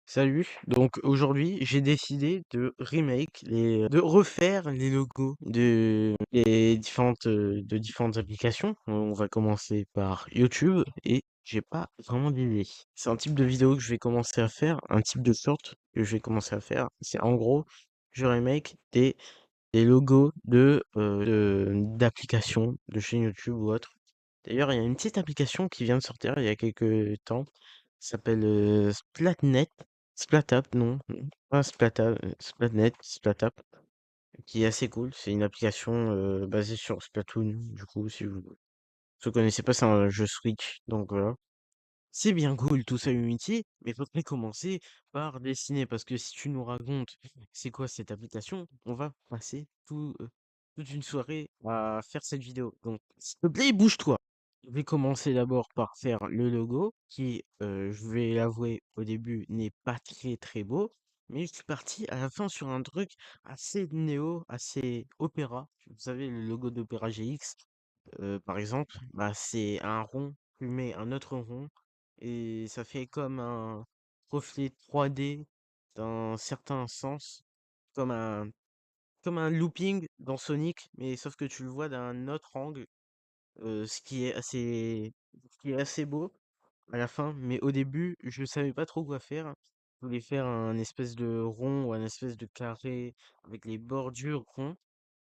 Salut, donc aujourd'hui j'ai décidé de refaire les logos de différentes applications. On va commencer par YouTube et j'ai pas vraiment d'idée. C'est un type de vidéo que je vais commencer à faire, un type de short que je vais commencer à faire. C'est en gros, je remake des logos d'applications, de chaînes YouTube ou autre. D'ailleurs, il y a une petite application qui vient de sortir il y a quelques temps. Ça s'appelle Splatnet. Splatup, non, pas Splatup, qui est assez cool. C'est une application basée sur Splatoon. Du coup, si vous ne connaissez pas, c'est un jeu Switch. Donc voilà. C'est bien cool tout ça, Unity, mais faudrait commencer par dessiner, parce que si tu nous racontes c'est quoi cette application, on va passer toute une soirée à faire cette vidéo. Donc, s'il te plaît, bouge-toi. Je vais commencer d'abord par faire le logo, qui, je vais l'avouer, au début, n'est pas très très beau, mais je suis parti à la fin sur un truc assez néo, assez opéra. Vous savez, le logo d'Opéra GX, par exemple, bah, c'est un rond, tu mets un autre rond, et ça fait comme un reflet 3D d'un certain sens, comme un, comme un looping dans Sonic, mais sauf que tu le vois d'un autre angle, ce qui est assez beau à la fin, mais au début, je savais pas trop quoi faire. Je voulais faire un espèce de rond ou un espèce de carré avec les bordures ronds.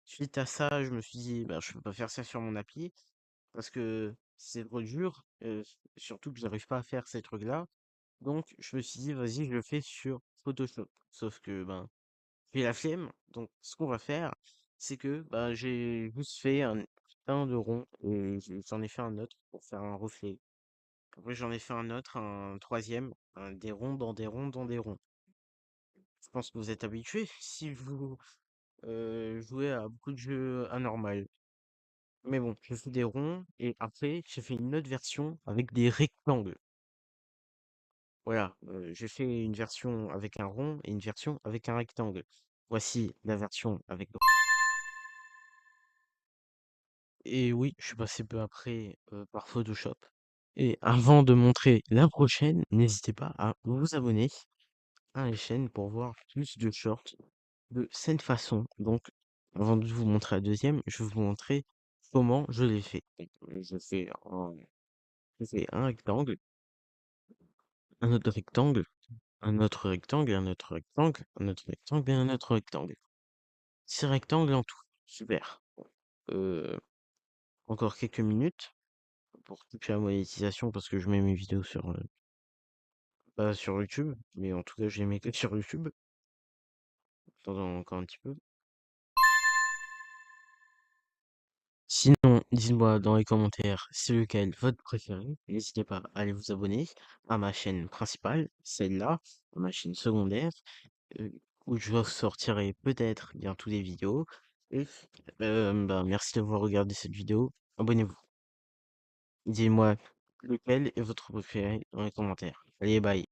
Suite à ça, je me suis dit, bah, je peux pas faire ça sur mon appli parce que c'est trop dur, surtout que j'arrive pas à faire ces trucs-là. Donc, je me suis dit, vas-y, je le fais sur Photoshop. Sauf que, ben, j'ai la flemme. Donc, ce qu'on va faire, c'est que, ben, j'ai juste fait un de rond et j'en ai fait un autre pour faire un reflet. Après, j'en ai fait un autre, un troisième, des ronds dans des ronds dans des ronds. Je pense que vous êtes habitués si vous jouez à beaucoup de jeux anormaux. Mais bon, j'ai fait des ronds et après, j'ai fait une autre version avec des rectangles. Voilà, j'ai fait une version avec un rond et une version avec un rectangle. Voici la version avec et oui, je suis passé peu après, par Photoshop et avant de montrer la prochaine, n'hésitez pas à vous abonner à la chaîne pour voir plus de shorts de cette façon. Donc, avant de vous montrer la deuxième, je vais vous montrer comment je l'ai fait. Donc, je fais un rectangle, un autre rectangle, un autre rectangle, un autre rectangle, un autre rectangle et un autre rectangle. 6 rectangles en tout. Super. Heu, encore quelques minutes pour toucher la monétisation parce que je mets mes vidéos sur, pas sur YouTube, mais en tout cas, je les mets que sur YouTube. Attendons encore un petit peu. Sinon, dites-moi dans les commentaires c'est lequel votre préféré. N'hésitez pas à aller vous abonner à ma chaîne principale, celle-là, à ma chaîne secondaire, heu, où je sortirai peut-être bientôt des vidéos et bah, merci d'avoir regardé cette vidéo. Abonnez-vous. Dis-moi lequel est votre préféré dans les commentaires. Allez, bye.